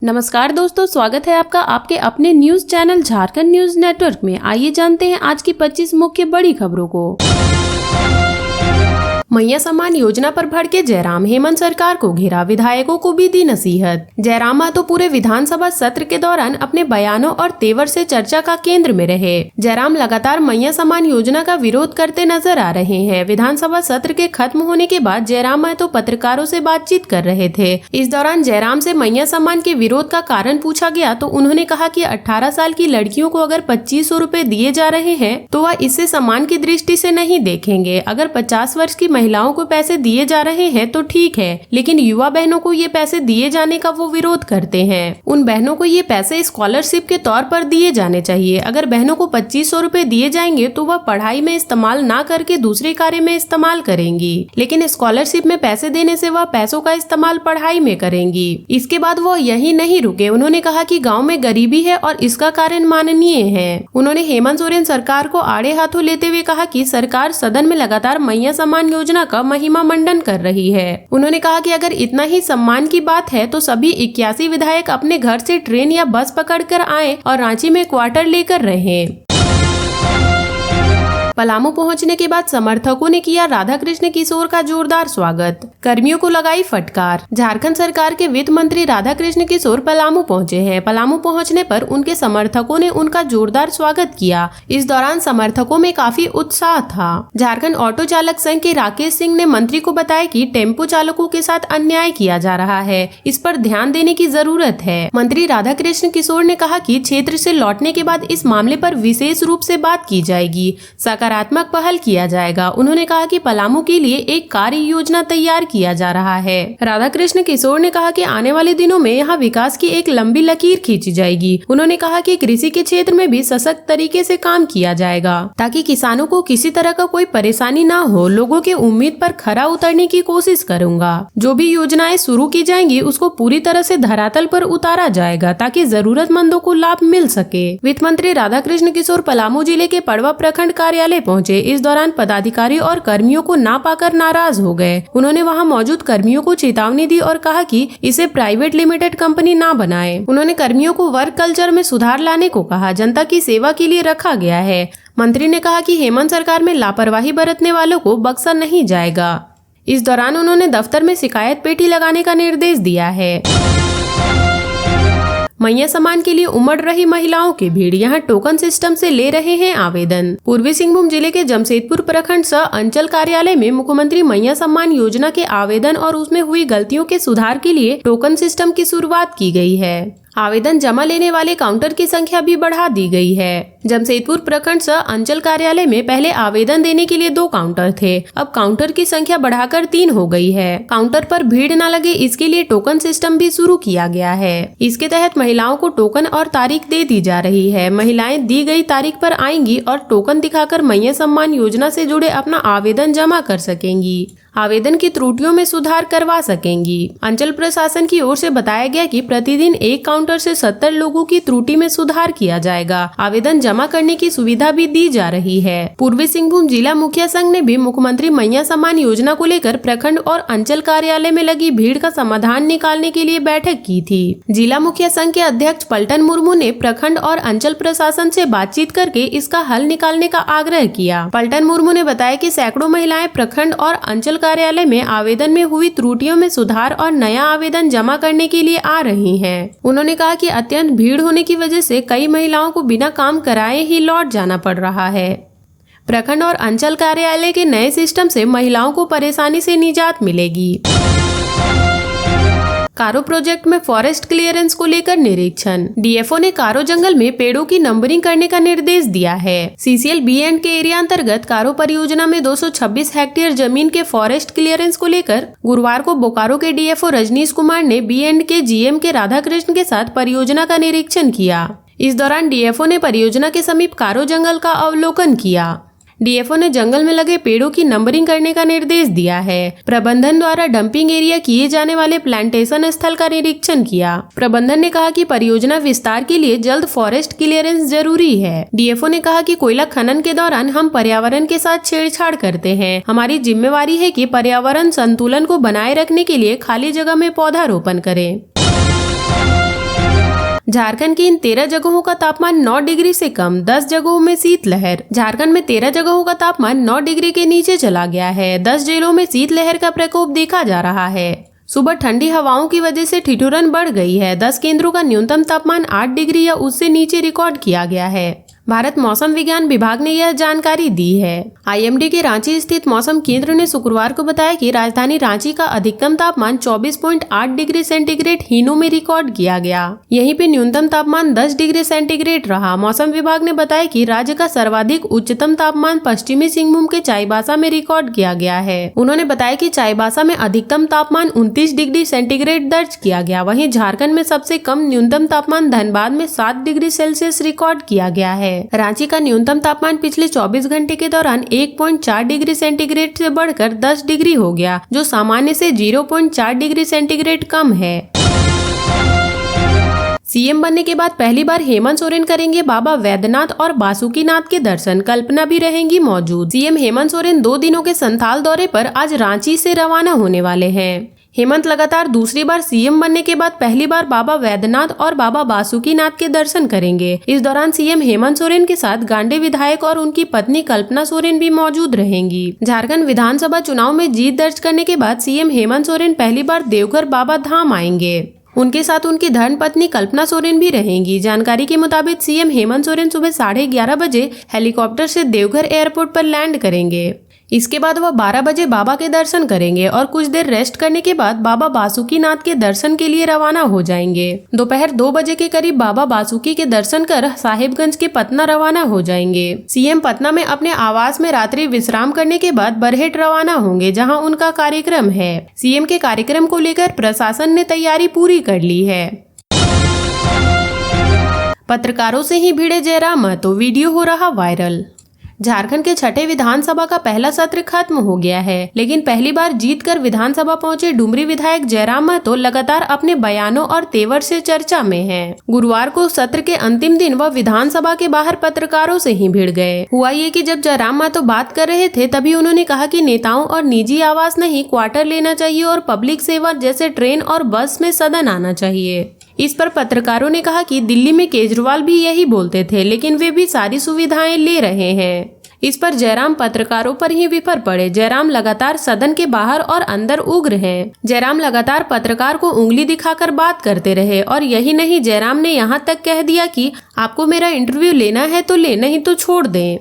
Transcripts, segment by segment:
नमस्कार दोस्तों, स्वागत है आपका आपके अपने news channel Jharkhand news network में। आइए जानते हैं आज की 25 मुख्य बड़ी खबरों को। मैया सम्मान योजना पर भड़के जयराम, हेमंत सरकार को घेरा, विधायकों को भी दी नसीहत। जयराम तो पूरे विधानसभा सत्र के दौरान अपने बयानों और तेवर से चर्चा का केंद्र में रहे। जयराम लगातार मैया सम्मान योजना का विरोध करते नजर आ रहे हैं। विधानसभा सत्र के खत्म होने के बाद जयराम तो पत्रकारों से बातचीत कर रहे थे। इस दौरान जयराम से मैया सम्मान के विरोध का कारण पूछा गया तो उन्होंने कहा कि 18 साल की लड़कियों को अगर 2500 रुपए दिए जा रहे हैं तो वह इसे सम्मान की दृष्टि से नहीं देखेंगे। अगर 50 वर्ष की महिलाओं को पैसे दिए जा रहे हैं तो ठीक है, लेकिन युवा बहनों को ये पैसे दिए जाने का वो विरोध करते हैं। उन बहनों को ये पैसे स्कॉलरशिप के तौर पर दिए जाने चाहिए। अगर बहनों को 2500 रुपए दिए जाएंगे तो वह पढ़ाई में इस्तेमाल ना करके दूसरे कार्य में इस्तेमाल करेंगी, लेकिन स्कॉलरशिप में पैसे देने से वह पैसों का इस्तेमाल पढ़ाई में करेंगी। इसके बाद वो यही नहीं रुके। उन्होंने कहा कि गाँव में गरीबी है और इसका कारण माननीय है। उन्होंने हेमंत सोरेन सरकार को आड़े हाथों लेते हुए कहा कि सरकार सदन में लगातार मैया सम्मान योजना का महिमा मंडन कर रही है। उन्होंने कहा कि अगर इतना ही सम्मान की बात है तो सभी 81 विधायक अपने घर से ट्रेन या बस पकड़कर आए और रांची में क्वार्टर लेकर रहें। पलामू पहुंचने के बाद समर्थकों ने किया राधा कृष्ण किशोर का जोरदार स्वागत, कर्मियों को लगाई फटकार। झारखंड सरकार के वित्त मंत्री राधा कृष्ण किशोर पलामू पहुंचे हैं। पलामू पहुंचने पर उनके समर्थकों ने उनका जोरदार स्वागत किया। इस दौरान समर्थकों में काफी उत्साह था। झारखंड ऑटो चालक संघ के राकेश सिंह ने मंत्री को बताया कि टेम्पो चालकों के साथ अन्याय किया जा रहा है, इस पर ध्यान देने की जरूरत है। मंत्री राधा कृष्ण किशोर ने कहा कि क्षेत्र से लौटने के बाद इस मामले पर विशेष रूप से बात की जाएगी, सकारात्मक पहल किया जाएगा। उन्होंने कहा कि पलामू के लिए एक कार्य योजना तैयार किया जा रहा है। राधा कृष्ण किशोर ने कहा कि आने वाले दिनों में यहाँ विकास की एक लंबी लकीर खींची जाएगी। उन्होंने कहा कि कृषि के क्षेत्र में भी सशक्त तरीके से काम किया जाएगा ताकि किसानों को किसी तरह का कोई परेशानी ना हो। लोगों के उम्मीद पर खरा उतरने की कोशिश करूंगा। जो भी योजनाएं शुरू की जाएंगी उसको पूरी तरह से धरातल पर उतारा जाएगा ताकि जरूरतमंदों को लाभ मिल सके। वित्त मंत्री राधा कृष्ण किशोर पलामू जिले के पड़वा प्रखंड कार्यालय पहुंचे। इस दौरान पदाधिकारी और कर्मियों को ना पाकर नाराज हो गए। उन्होंने वहां मौजूद कर्मियों को चेतावनी दी और कहा कि इसे प्राइवेट लिमिटेड कंपनी ना बनाए। उन्होंने कर्मियों को वर्क कल्चर में सुधार लाने को कहा। जनता की सेवा के लिए रखा गया है। मंत्री ने कहा कि हेमंत सरकार में लापरवाही बरतने वालों को बख्शा नहीं जाएगा। इस दौरान उन्होंने दफ्तर में शिकायत पेटी लगाने का निर्देश दिया है। मैया सम्मान के लिए उमड़ रही महिलाओं की भीड़, यहां टोकन सिस्टम से ले रहे हैं आवेदन। पूर्वी सिंहभूम जिले के जमशेदपुर प्रखंड सह अंचल कार्यालय में मुख्यमंत्री मैया सम्मान योजना के आवेदन और उसमें हुई गलतियों के सुधार के लिए टोकन सिस्टम की शुरुआत की गई है। आवेदन जमा लेने वाले काउंटर की संख्या भी बढ़ा दी गई है। जमशेदपुर प्रखंड सह अंचल कार्यालय में पहले आवेदन देने के लिए 2 काउंटर थे, अब काउंटर की संख्या बढ़ाकर 3 हो गई है। काउंटर पर भीड़ न लगे इसके लिए टोकन सिस्टम भी शुरू किया गया है। इसके तहत महिलाओं को टोकन और तारीख दे दी जा रही है। महिलाएं दी गई तारीख पर आएंगी और टोकन दिखाकर मैया सम्मान योजना से जुड़े अपना आवेदन जमा कर सकेंगी। आवेदन की त्रुटियों में सुधार करवा सकेंगी। अंचल प्रशासन की ओर से बताया गया कि प्रतिदिन एक काउंटर से 70 लोगों की त्रुटि में सुधार किया जाएगा। आवेदन जमा करने की सुविधा भी दी जा रही है। पूर्वी सिंहभूम जिला मुखिया संघ ने भी मुख्यमंत्री मैया सम्मान योजना को लेकर प्रखंड और अंचल कार्यालय में लगी भीड़ का समाधान निकालने के लिए बैठक की थी। जिला मुखिया संघ के अध्यक्ष पलटन मुर्मू ने प्रखंड और अंचल प्रशासन से बातचीत करके इसका हल निकालने का आग्रह किया। पलटन मुर्मू ने बताया कि सैकड़ों महिलाएं प्रखंड और अंचल कार्यालय में आवेदन में हुई त्रुटियों में सुधार और नया आवेदन जमा करने के लिए आ रही हैं। उन्होंने कहा कि अत्यंत भीड़ होने की वजह से कई महिलाओं को बिना काम कराए ही लौट जाना पड़ रहा है। प्रखंड और अंचल कार्यालय के नए सिस्टम से महिलाओं को परेशानी से निजात मिलेगी। कारो प्रोजेक्ट में फॉरेस्ट क्लियरेंस को लेकर निरीक्षण। डीएफओ ने कारो जंगल में पेड़ों की नंबरिंग करने का निर्देश दिया है। सीसीएल बी एंड के एरिया अंतर्गत कारो परियोजना में 226 हेक्टेयर जमीन के फॉरेस्ट क्लियरेंस को लेकर गुरुवार को बोकारो के डीएफओ रजनीश कुमार ने बी एंड के जीएम के राधा कृष्ण के साथ परियोजना का निरीक्षण किया। इस दौरान डीएफओ ने परियोजना के समीप कारो जंगल का अवलोकन किया। डीएफओ ने जंगल में लगे पेड़ों की नंबरिंग करने का निर्देश दिया है। प्रबंधन द्वारा डंपिंग एरिया किए जाने वाले प्लांटेशन स्थल का निरीक्षण किया। प्रबंधन ने कहा कि परियोजना विस्तार के लिए जल्द फॉरेस्ट क्लियरेंस जरूरी है। डीएफओ ने कहा कि कोयला खनन के दौरान हम पर्यावरण के साथ छेड़छाड़ करते हैं। हमारी जिम्मेवारी है कि पर्यावरण संतुलन को बनाए रखने के लिए खाली जगह में पौधारोपण करें। झारखंड की इन 13 जगहों का तापमान 9 डिग्री से कम, 10 जगहों में शीतलहर। झारखंड में 13 जगहों का तापमान 9 डिग्री के नीचे चला गया है। 10 जिलों में शीतलहर का प्रकोप देखा जा रहा है। सुबह ठंडी हवाओं की वजह से ठिठुरन बढ़ गई है। 10 केंद्रों का न्यूनतम तापमान 8 डिग्री या उससे नीचे रिकॉर्ड किया गया है। भारत मौसम विज्ञान विभाग ने यह जानकारी दी है। आईएमडी के रांची स्थित मौसम केंद्र ने शुक्रवार को बताया कि राजधानी रांची का अधिकतम तापमान 24.8 डिग्री सेंटीग्रेड हीनो में रिकॉर्ड किया गया। यहीं पे न्यूनतम तापमान 10 डिग्री सेंटीग्रेड रहा। मौसम विभाग ने बताया कि राज्य का सर्वाधिक उच्चतम तापमान पश्चिमी सिंहभूम के चाईबासा में रिकॉर्ड किया गया है। उन्होंने बताया कि चाईबासा में अधिकतम तापमान 29 डिग्री सेंटीग्रेड दर्ज किया गया। वहीं झारखंड में सबसे कम न्यूनतम तापमान धनबाद में 7 डिग्री सेल्सियस रिकॉर्ड किया गया है। रांची का न्यूनतम तापमान पिछले 24 घंटे के दौरान 1.4 डिग्री सेंटीग्रेड से बढ़कर 10 डिग्री हो गया, जो सामान्य से 0.4 डिग्री सेंटीग्रेड कम है। सीएम बनने के बाद पहली बार हेमंत सोरेन करेंगे बाबा वैद्यनाथ और बासुकीनाथ के दर्शन, कल्पना भी रहेंगी मौजूद। सीएम हेमंत सोरेन 2 दिनों के संथाल दौरे पर आज रांची से रवाना होने वाले हैं। हेमंत लगातार दूसरी बार सीएम बनने के बाद पहली बार बाबा वैद्यनाथ और बाबा बासुकीनाथ के दर्शन करेंगे। इस दौरान सीएम हेमंत सोरेन के साथ गांडे विधायक और उनकी पत्नी कल्पना सोरेन भी मौजूद रहेंगी। झारखंड विधानसभा चुनाव में जीत दर्ज करने के बाद सीएम हेमंत सोरेन पहली बार देवघर बाबा धाम आएंगे। उनके साथ उनकी धर्मपत्नी कल्पना सोरेन भी रहेंगी। जानकारी के मुताबिक सीएम हेमंत सोरेन सुबह 11:30 बजे हेलीकॉप्टर से देवघर एयरपोर्ट पर लैंड करेंगे। इसके बाद वह 12 बजे बाबा के दर्शन करेंगे और कुछ देर रेस्ट करने के बाद बाबा बासुकीनाथ के दर्शन के लिए रवाना हो जाएंगे। दोपहर 2 बजे के करीब बाबा बासुकी के दर्शन कर साहिबगंज के पटना रवाना हो जाएंगे। सीएम पटना में अपने आवास में रात्रि विश्राम करने के बाद बरहेट रवाना होंगे, जहां उनका कार्यक्रम है। सीएम के कार्यक्रम को लेकर प्रशासन ने तैयारी पूरी कर ली है। पत्रकारों से ही भिड़े जयराम महतो, वीडियो हो रहा वायरल। झारखंड के छठे विधानसभा का पहला सत्र खत्म हो गया है, लेकिन पहली बार जीतकर विधानसभा पहुंचे डुमरी विधायक जयराम महतो लगातार अपने बयानों और तेवर से चर्चा में हैं। गुरुवार को सत्र के अंतिम दिन वह विधानसभा के बाहर पत्रकारों से ही भिड़ गए। हुआ ये कि जब जयराम महतो बात कर रहे थे तभी उन्होंने कहा कि नेताओं और निजी आवास नहीं, क्वार्टर लेना चाहिए और पब्लिक सेवा जैसे ट्रेन और बस में सदन आना चाहिए। इस पर पत्रकारों ने कहा कि दिल्ली में केजरीवाल भी यही बोलते थे, लेकिन वे भी सारी सुविधाएं ले रहे हैं। इस पर जयराम पत्रकारों पर ही विफर पड़े। जयराम लगातार सदन के बाहर और अंदर उग्र हैं। जयराम लगातार पत्रकार को उंगली दिखाकर बात करते रहे और यही नहीं, जयराम ने यहाँ तक कह दिया कि आपको मेरा इंटरव्यू लेना है तो ले, नहीं तो छोड़ दें।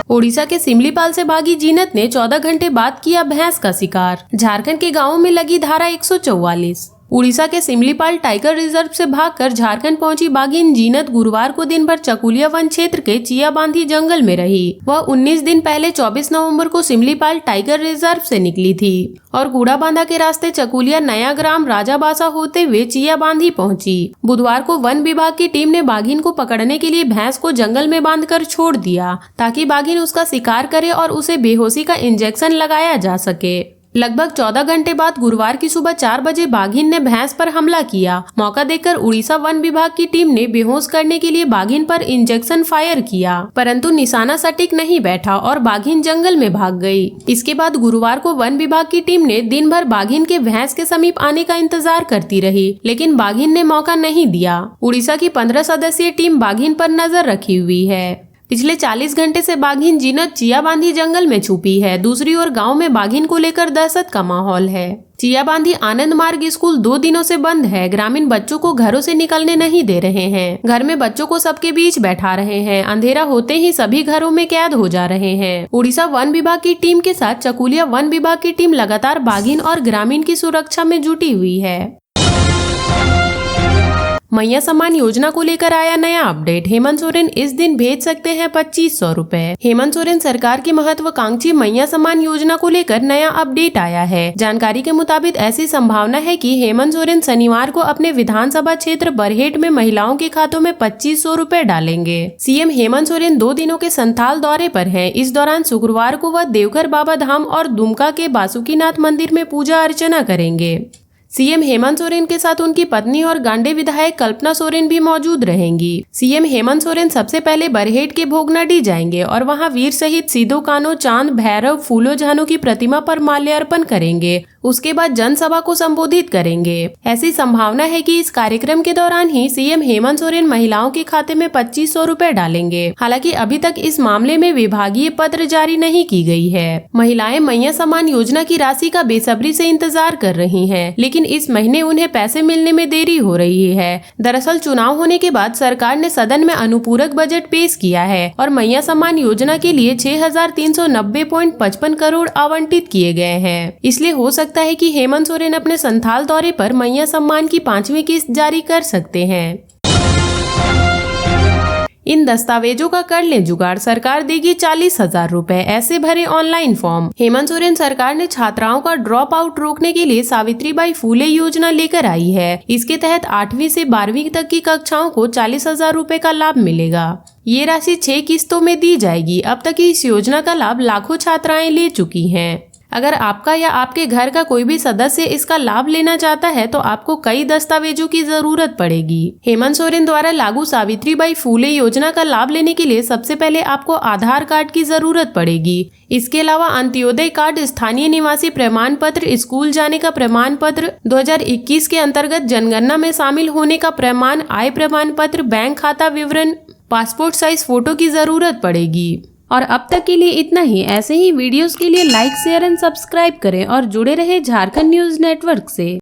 ओडिशा के सिमलीपाल से भागी जीनत ने 14 घंटे बाद किया भैंस का शिकार। झारखंड के गांवों में लगी धारा 144। उड़ीसा के सिमलीपाल टाइगर रिजर्व से भागकर झारखंड पहुंची बाघिन जीनत गुरुवार को दिन भर चकुलिया वन क्षेत्र के चियाबांधी जंगल में रही। वह 19 दिन पहले 24 नवंबर को सिमलीपाल टाइगर रिजर्व से निकली थी और कूड़ाबांधा के रास्ते चकुलिया नया ग्राम राजाबासा होते हुए चियाबांधी पहुंची। बुधवार को वन विभाग की टीम ने बाघिन को पकड़ने के लिए भैंस को जंगल में बांधकर छोड़ दिया, ताकि बाघिन उसका शिकार करे और उसे बेहोशी का इंजेक्शन लगाया जा सके। लगभग 14 घंटे बाद गुरुवार की सुबह 4 बजे बाघिन ने भैंस पर हमला किया। मौका देखकर उड़ीसा वन विभाग की टीम ने बेहोश करने के लिए बाघिन पर इंजेक्शन फायर किया, परंतु निशाना सटीक नहीं बैठा और बाघिन जंगल में भाग गई। इसके बाद गुरुवार को वन विभाग की टीम ने दिन भर बाघिन के भैंस के समीप आने का इंतजार करती रही, लेकिन बाघिन ने मौका नहीं दिया। उड़ीसा की 15 सदस्यीय टीम बाघिन पर नजर रखी हुई है। पिछले 40 घंटे से बाघिन जीनत चियाबांधी जंगल में छुपी है। दूसरी ओर गांव में बाघिन को लेकर दहशत का माहौल है। चियाबांधी आनंद मार्ग स्कूल 2 दिनों से बंद है। ग्रामीण बच्चों को घरों से निकलने नहीं दे रहे हैं। घर में बच्चों को सबके बीच बैठा रहे हैं। अंधेरा होते ही सभी घरों में कैद हो जा रहे हैं। उड़ीसा वन विभाग की टीम के साथ चकुलिया वन विभाग की टीम लगातार बाघिन और ग्रामीण की सुरक्षा में जुटी हुई है। मैया सम्मान योजना को लेकर आया नया अपडेट। हेमंत सोरेन इस दिन भेज सकते हैं 2500 रुपए। हेमंत सोरेन सरकार की महत्वाकांक्षी मैया सम्मान योजना को लेकर नया अपडेट आया है। जानकारी के मुताबिक ऐसी संभावना है कि हेमंत सोरेन शनिवार को अपने विधानसभा क्षेत्र बरहेट में महिलाओं के खातों में 2500 रुपए डालेंगे। सीएम हेमंत सोरेन 2 दिनों के संथाल दौरे पर हैं। इस दौरान शुक्रवार को वह देवघर बाबा धाम और दुमका के बासुकीनाथ मंदिर में पूजा अर्चना करेंगे। सीएम हेमंत सोरेन के साथ उनकी पत्नी और गांडे विधायक कल्पना सोरेन भी मौजूद रहेंगी। सीएम हेमंत सोरेन सबसे पहले बरहेट के भोगनाडी जाएंगे और वहां वीर शहीद सिदो कान्हू, चांद, भैरव, फूलो झानो की प्रतिमा पर माल्यार्पण करेंगे। उसके बाद जनसभा को संबोधित करेंगे। ऐसी संभावना है कि इस कार्यक्रम के दौरान ही सीएम हेमंत सोरेन महिलाओं के खाते में 2500 रुपए डालेंगे। हालांकि अभी तक इस मामले में विभागीय पत्र जारी नहीं की गई है। महिलाएं मैया सम्मान योजना की राशि का बेसब्री से इंतजार कर रही हैं, लेकिन इस महीने उन्हें पैसे मिलने में देरी हो रही है। दरअसल चुनाव होने के बाद सरकार ने सदन में अनुपूरक बजट पेश किया है और मैया सम्मान योजना के लिए 6390.55 करोड़ आवंटित किए गए हैं। इसलिए हो सकता है कि हेमंत सोरेन अपने संथाल दौरे पर मैया सम्मान की 5वीं किस्त जारी कर सकते हैं। इन दस्तावेजों का कर लें जुगाड़, सरकार देगी 40,000 रुपए, ऐसे भरे ऑनलाइन फॉर्म। हेमंत सोरेन सरकार ने छात्राओं का ड्रॉप आउट रोकने के लिए सावित्रीबाई फूले योजना लेकर आई है। इसके तहत 8वीं से 12वीं तक की कक्षाओं को 40,000 रुपए का लाभ मिलेगा। ये राशि 6 किस्तों में दी जाएगी। अब तक इस योजना का लाभ लाखों छात्राएं ले चुकी हैं। अगर आपका या आपके घर का कोई भी सदस्य इसका लाभ लेना चाहता है तो आपको कई दस्तावेजों की जरूरत पड़ेगी। हेमंत सोरेन द्वारा लागू सावित्रीबाई फूले योजना का लाभ लेने के लिए सबसे पहले आपको आधार कार्ड की जरूरत पड़ेगी। इसके अलावा अंत्योदय कार्ड, स्थानीय निवासी प्रमाण पत्र, स्कूल जाने का प्रमाण पत्र, 2021 के अंतर्गत जनगणना में शामिल होने का प्रमाण, आय प्रमाण पत्र, बैंक खाता विवरण, पासपोर्ट साइज फोटो की जरूरत पड़ेगी। और अब तक के लिए इतना ही। ऐसे ही वीडियोस के लिए लाइक, शेयर एंड सब्सक्राइब करें और जुड़े रहे झारखंड न्यूज नेटवर्क से।